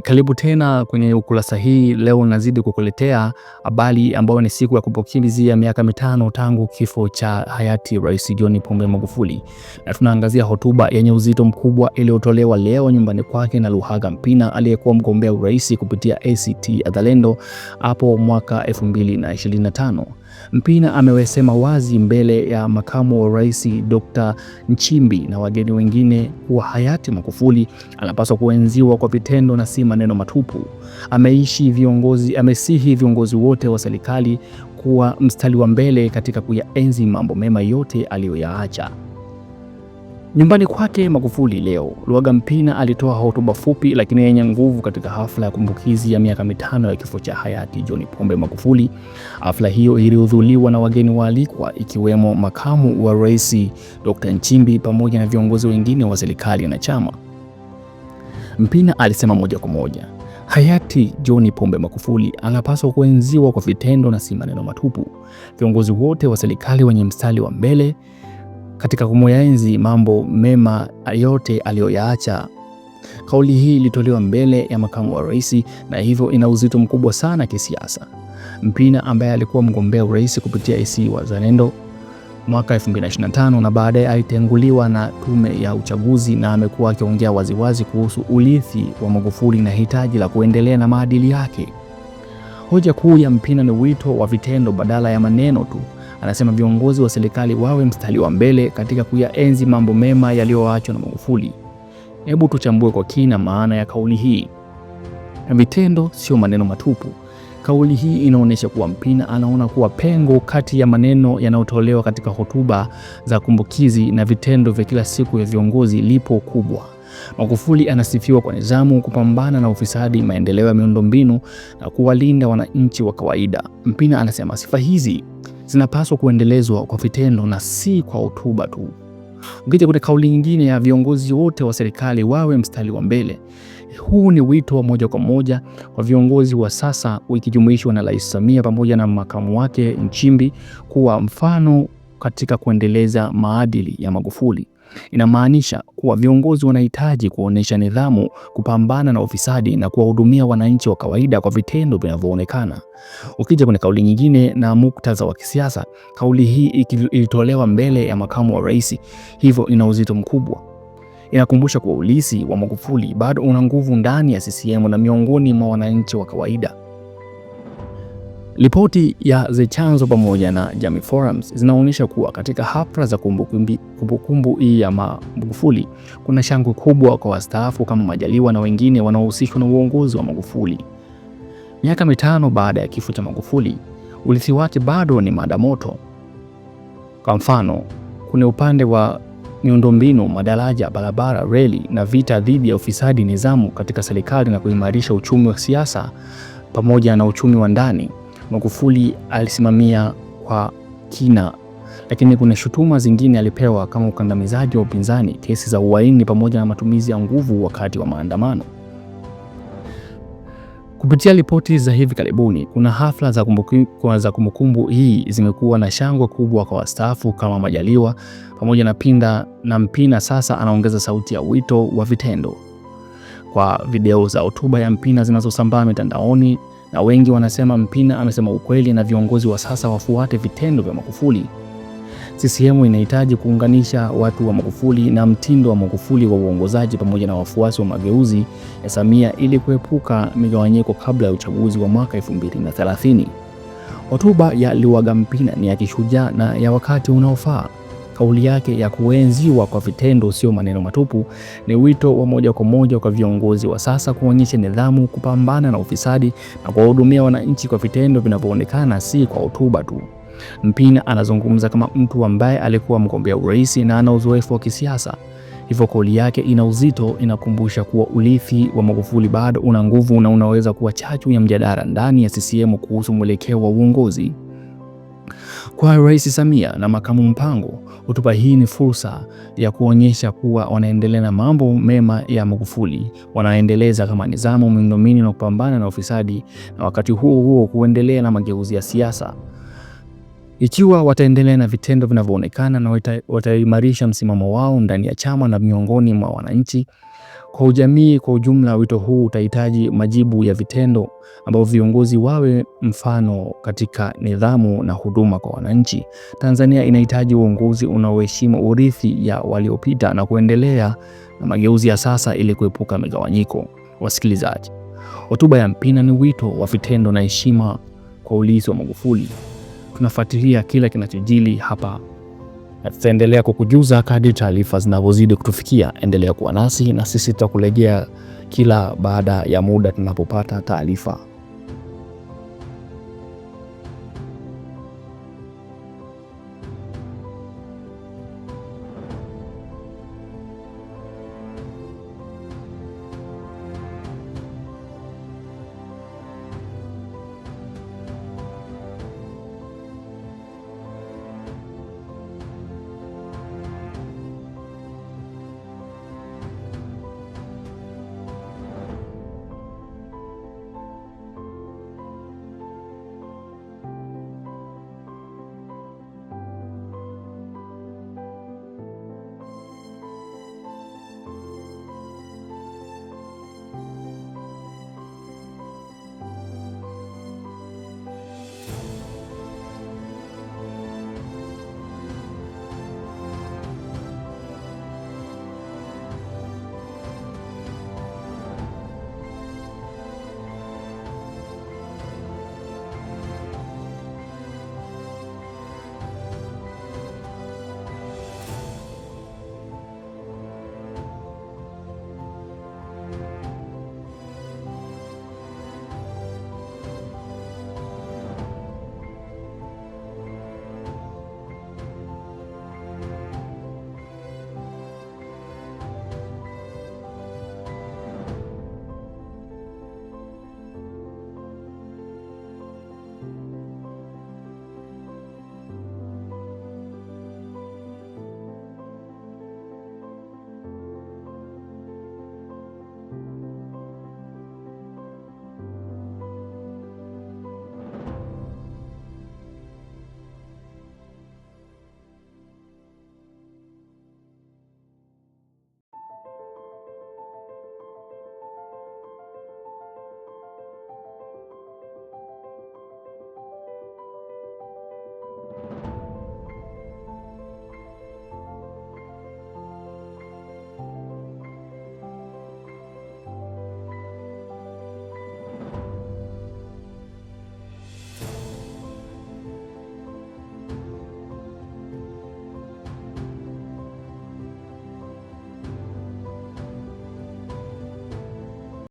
Karibu tena kwenye ukurasa hii. Leo nazidi kukuletea habari ambayo ni siku ya kumbukizi ya miaka 5 tangu kifo cha hayati Rais John Pombe Magufuli, na tunaangazia hotuba yenye uzito mkubwa iliyotolewa leo nyumbani kwake na Luhaga Mpina aliyekuwa mgombea urais kupitia ACT Wazalendo hapo mwaka 2025. Mpina amewasema wazi mbele ya makamu wa rais Dr. Nchimbi na wageni wengine kuwa hayati Magufuli anapaswa kuenziwa kwa vitendo na si maneno matupu. Amesihi viongozi wote wa serikali kuwa mstari wa mbele katika kuyaenzi mambo mema yote aliyoyaacha. Nyumbani kwake Magufuli leo, Luhaga Mpina alitoa hotuba fupi lakini yenye nguvu katika hafla ya kumbukizi ya miaka 5 ya kifo cha hayati John Pombe Magufuli. Hafla hiyo ilihudhuriwa na wageni waalikwa ikiwemo makamu wa rais Dr. Nchimbi pamoja na viongozi wengine wa serikali na chama. Mpina alisema moja kwa moja, hayati John Pombe Magufuli anapaswa kuenziwa kwa vitendo na si maneno matupu. Viongozi wote wa serikali wenye mstari wa mbele katika kumuenzi mambo mema yote aliyoyaacha. Kauli hii ilitolewa mbele ya makamu wa rais na hivyo ina uzito mkubwa sana kisiasa. Mpina ambaye alikuwa mgombea urais kupitia ACT Wazalendo mwaka 2025 na baadaye alitenguliwa na tume ya uchaguzi, na amekuwa akiongea waziwazi kuhusu urithi wa Magufuli na hitaji la kuendelea na maadili yake. Hoja kuu ya Mpina ni wito wa vitendo badala ya maneno tu. Anasema viongozi wa serikali wawe mstari wa mbele katika kuyaenzi mambo mema yaliyoachwa na Magufuli. Hebu tuchambue kwa kina maana ya kauli hii. Vitendo sio maneno matupu. Kauli hii inaonyesha kuwa Mpina anaona kuwa pengo kati ya maneno yanayotolewa katika hotuba za kumbukizi na vitendo vya kila siku ya viongozi lipo kubwa. Magufuli anasifiwa kwa nidhamu, kupambana na ufisadi, maendeleo ya miundombinu na kuwalinda wananchi wa kawaida. Mpina anasema sifa hizi zinapaswa kuendelezwa kwa vitendo na si kwa hotuba tu. Ukija kwenye kauli nyingine ya viongozi wote wa serikali wawe mstari wa mbele. Huu ni wito wa moja kwa moja kwa viongozi wa sasa ikijumuishwa na Rais Samia pamoja na makamu wake Nchimbi kuwa mfano katika kuendeleza maadili ya Magufuli. Inamaanisha kuwa viongozi wanahitaji kuonesha nidhamu, kupambana na ufisadi na kuwahudumia wananchi wa kawaida kwa vitendo vinavyoonekana. Ukija kwenye kauli nyingine na muktadha wa kisiasa, kauli hii ilitolewa mbele ya makamu wa rais, hivyo ina uzito mkubwa. Inakumbusha kuwa urithi wa Magufuli bado una nguvu ndani ya CCM na miongoni mwa wananchi wa kawaida. Ripoti ya The Chanzo pamoja na Jamii Forums zinaonyesha kuwa katika hafla za kumbukumbu hii ya Magufuli kuna shangwe kubwa kwa wastaafu kama Majaliwa na wengine wanaohusishwa na uongozi wa Magufuli. Miaka 5 baada ya kifo cha Magufuli, urithi wake bado ni mada moto. Kwa mfano, kuna upande wa miundombinu, madaraja, barabara, reli na vita dhidi ya ufisadi, nidhamu katika serikali na kuimarisha uchumi wa siasa pamoja na uchumi wa ndani. Magufuli alisimamia kwa kina, lakini kuna shutuma zingine alipewa kama ukandamizaji wa upinzani, kesi za uhaini pamoja na matumizi ya nguvu wakati wa maandamano. Kupitia ripoti za hivi karibuni, kuna hafla za kumbukumbu hii zimekuwa na shangwe kubwa kwa wastaafu kama Majaliwa pamoja na Mpina sasa anaongeza sauti ya wito wa vitendo. Kwa video za hotuba ya Mpina zinazosambaa mitandaoni, na wengi wanasema Mpina amesema ukweli na viongozi wa sasa wafuate vitendo vya Magufuli. CCM inahitaji kuunganisha watu wa Magufuli na mtindo wa Magufuli wa uongozaji pamoja na wafuasi wa mageuzi ya Samia ili kuepuka migawanyiko kabla ya uchaguzi wa mwaka 2030. Hotuba ya Luhaga Mpina ni ya kishujaa na ya wakati unaofaa. Kauli yake ya kuenziwa kwa vitendo sio maneno matupu ni wito wa moja kwa moja kwa viongozi wa sasa kuonyesha nidhamu, kupambana na ufisadi na kuwahudumia wananchi kwa vitendo vinavyoonekana, si kwa hotuba tu. Mpina anazungumza kama mtu ambaye alikuwa mgombea urais na ana uzoefu wa kisiasa. Hivyo kauli yake ina uzito, inakumbusha kuwa urithi wa Magufuli bado una nguvu na unaweza kuwa chachu ya mjadala ndani ya CCM kuhusu mwelekeo wa uongozi. Kwa Rais Samia na makamu Mpango, hotuba hii ni fursa ya kuonyesha kuwa wanaendelea na mambo mema ya Magufuli, wanaendeleza kama nidhamu, miundombinu na kupambana na ufisadi, na wakati huo huo kuendelea na mageuzi ya siasa. Ikiwa wataendelea na vitendo vinavyoonekana na wataimarisha msimamo wao ndani ya chama na miongoni mwa wananchi. Kwa jamii kwa ujumla, wito huu utahitaji majibu ya vitendo, ambao viongozi wawe mfano katika nidhamu na huduma kwa wananchi. Tanzania inahitaji uongozi unaoheshimu urithi ya waliopita na kuendelea na mageuzi ya sasa ili kuepuka migawanyiko. Wasikilizaji, hotuba ya Mpina ni wito wa vitendo na heshima kwa ulinzi wa Magufuli. Tunafuatilia kila kinachojili hapa na tutaendelea kukujuza kadri taarifa zinavyozidi kutufikia. Endelea kuwa nasi na sisi tutakurejea kila baada ya muda tunapopata taarifa.